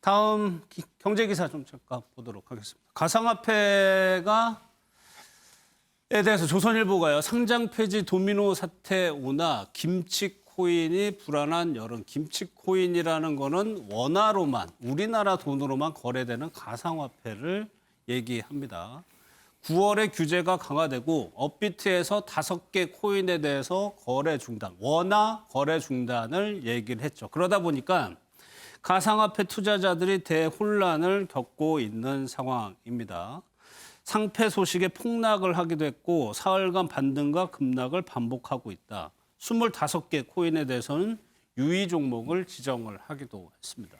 다음 경제기사 좀 잠깐 보도록 하겠습니다. 가상화폐가 에 대해서 조선일보가요. 상장 폐지 도미노 사태 오나 김치코인이 불안한 여론. 김치코인이라는 거는 원화로만 우리나라 돈으로만 거래되는 가상화폐를 얘기합니다. 9월에 규제가 강화되고 업비트에서 5개 코인에 대해서 거래 중단, 원화 거래 중단을 얘기를 했죠. 그러다 보니까 가상화폐 투자자들이 대혼란을 겪고 있는 상황입니다. 상패 소식에 폭락을 하기도 했고 사흘간 반등과 급락을 반복하고 있다. 25개 코인에 대해서는 유의 종목을 지정을 하기도 했습니다.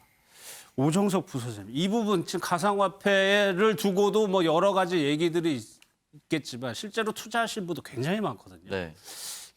오정석 부소장님, 이 부분 지금 가상화폐를 두고도 뭐 여러 가지 얘기들이 있겠지만 실제로 투자하신 분도 굉장히 많거든요. 네.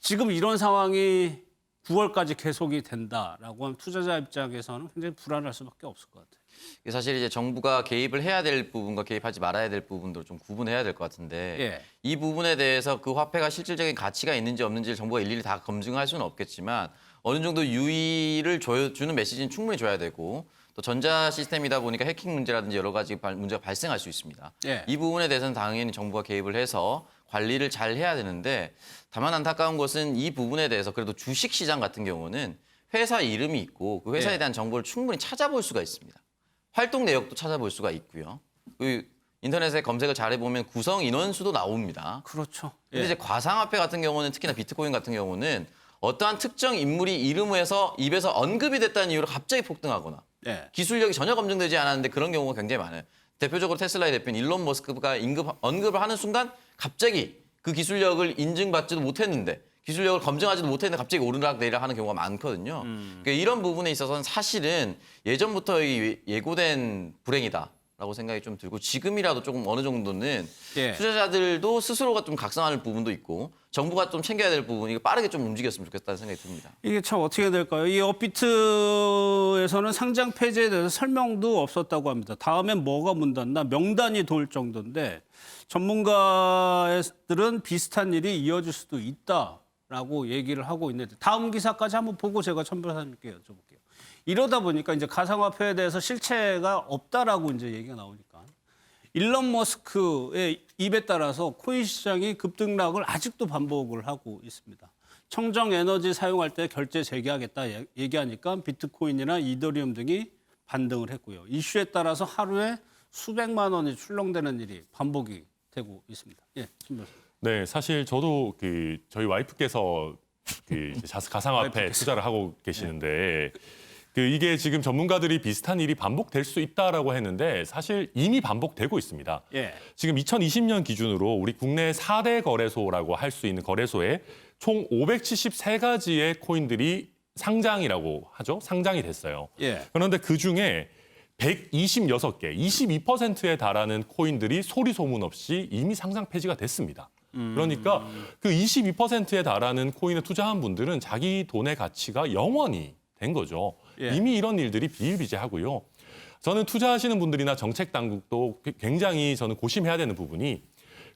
지금 이런 상황이 9월까지 계속이 된다라고 하면 투자자 입장에서는 굉장히 불안할 수밖에 없을 것 같아요. 사실 이제 정부가 개입을 해야 될 부분과 개입하지 말아야 될 부분도 좀 구분해야 될 것 같은데 예. 이 부분에 대해서 그 화폐가 실질적인 가치가 있는지 없는지를 정부가 일일이 다 검증할 수는 없겠지만 어느 정도 유의를 주는 메시지는 충분히 줘야 되고 또 전자 시스템이다 보니까 해킹 문제라든지 여러 가지 문제가 발생할 수 있습니다. 예. 이 부분에 대해서는 당연히 정부가 개입을 해서 관리를 잘 해야 되는데 다만 안타까운 것은 이 부분에 대해서 그래도 주식시장 같은 경우는 회사 이름이 있고 그 회사에 예. 대한 정보를 충분히 찾아볼 수가 있습니다. 활동 내역도 찾아볼 수가 있고요. 그 인터넷에 검색을 잘해보면 구성 인원수도 나옵니다. 그렇죠. 근데 예. 이제 가상화폐 같은 경우는 특히나 비트코인 같은 경우는 어떠한 특정 인물이 이름에서 입에서 언급이 됐다는 이유로 갑자기 폭등하거나 예. 기술력이 전혀 검증되지 않았는데 그런 경우가 굉장히 많아요. 대표적으로 테슬라의 대표인 일론 머스크가 언급을 하는 순간 갑자기 그 기술력을 인증받지도 못했는데 기술력을 검증하지도 못했는데 갑자기 오르락내리락 하는 경우가 많거든요. 그러니까 이런 부분에 있어서는 사실은 예전부터 예고된 불행이다라고 생각이 좀 들고 지금이라도 조금 어느 정도는 예. 투자자들도 스스로가 좀 각성하는 부분도 있고 정부가 좀 챙겨야 될 부분 이거 빠르게 좀 움직였으면 좋겠다는 생각이 듭니다. 이게 참 어떻게 될까요? 이 업비트에서는 상장 폐지에 대해서 설명도 없었다고 합니다. 다음엔 뭐가 문닫나 명단이 돌 정도인데 전문가들은 비슷한 일이 이어질 수도 있다라고 얘기를 하고 있는데 다음 기사까지 한번 보고 제가 천 변호사님께 여쭤볼게요. 이러다 보니까 이제 가상화폐에 대해서 실체가 없다라고 이제 얘기가 나오니까 일론 머스크의 입에 따라서 코인 시장이 급등락을 아직도 반복을 하고 있습니다. 청정 에너지 사용할 때 결제 재개하겠다 얘기하니까 비트코인이나 이더리움 등이 반등을 했고요. 이슈에 따라서 하루에 수백만 원이 출렁대는 일이 반복이 되고 있습니다. 예, 신변호사. 네, 사실 저도 저희 와이프께서 가상화폐 투자를 하고 계시는데 이게 지금 전문가들이 비슷한 일이 반복될 수 있다라고 했는데 사실 이미 반복되고 있습니다. 예. 지금 2020년 기준으로 우리 국내 4대 거래소라고 할 수 있는 거래소에 총 573가지의 코인들이 상장이라고 하죠. 상장이 됐어요. 예. 그런데 그중에 126개, 22%에 달하는 코인들이 소리 소문 없이 이미 상장 폐지가 됐습니다. 그러니까 그 22%에 달하는 코인에 투자한 분들은 자기 돈의 가치가 영원히 된 거죠. 예. 이미 이런 일들이 비일비재하고요. 저는 투자하시는 분들이나 정책 당국도 굉장히 저는 고심해야 되는 부분이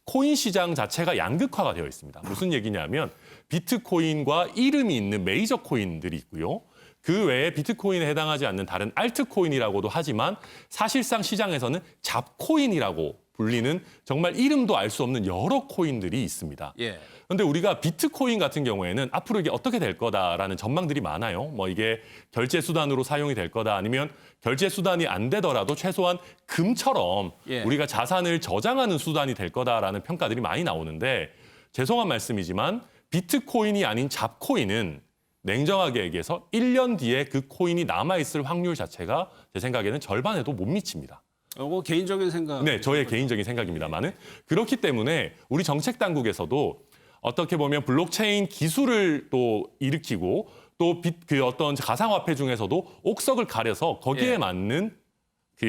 코인 시장 자체가 양극화가 되어 있습니다. 무슨 얘기냐면 비트코인과 이름이 있는 메이저 코인들이 있고요. 그 외에 비트코인에 해당하지 않는 다른 알트코인이라고도 하지만 사실상 시장에서는 잡코인이라고 불리는 정말 이름도 알 수 없는 여러 코인들이 있습니다. 예. 그런데 우리가 비트코인 같은 경우에는 앞으로 이게 어떻게 될 거다라는 전망들이 많아요. 뭐 이게 결제 수단으로 사용이 될 거다 아니면 결제 수단이 안 되더라도 최소한 금처럼 예. 우리가 자산을 저장하는 수단이 될 거다라는 평가들이 많이 나오는데 죄송한 말씀이지만 비트코인이 아닌 잡코인은 냉정하게 얘기해서 1년 뒤에 그 코인이 남아있을 확률 자체가 제 생각에는 절반에도 못 미칩니다. 이거 개인적인 생각. 네, 저의 개인적인 생각입니다만은 그렇기 때문에 우리 정책 당국에서도 어떻게 보면 블록체인 기술을 또 일으키고 또 어떤 가상화폐 중에서도 옥석을 가려서 거기에 예. 맞는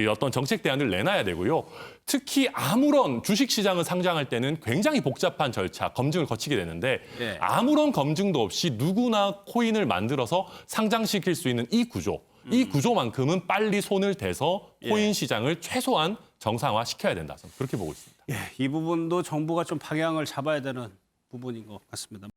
어떤 정책 대안을 내놔야 되고요. 특히 아무런 주식시장을 상장할 때는 굉장히 복잡한 절차, 검증을 거치게 되는데 예. 아무런 검증도 없이 누구나 코인을 만들어서 상장시킬 수 있는 이 구조. 이 구조만큼은 빨리 손을 대서 코인 시장을 최소한 정상화시켜야 된다. 저는 그렇게 보고 있습니다. 예, 이 부분도 정부가 좀 방향을 잡아야 되는 부분인 것 같습니다.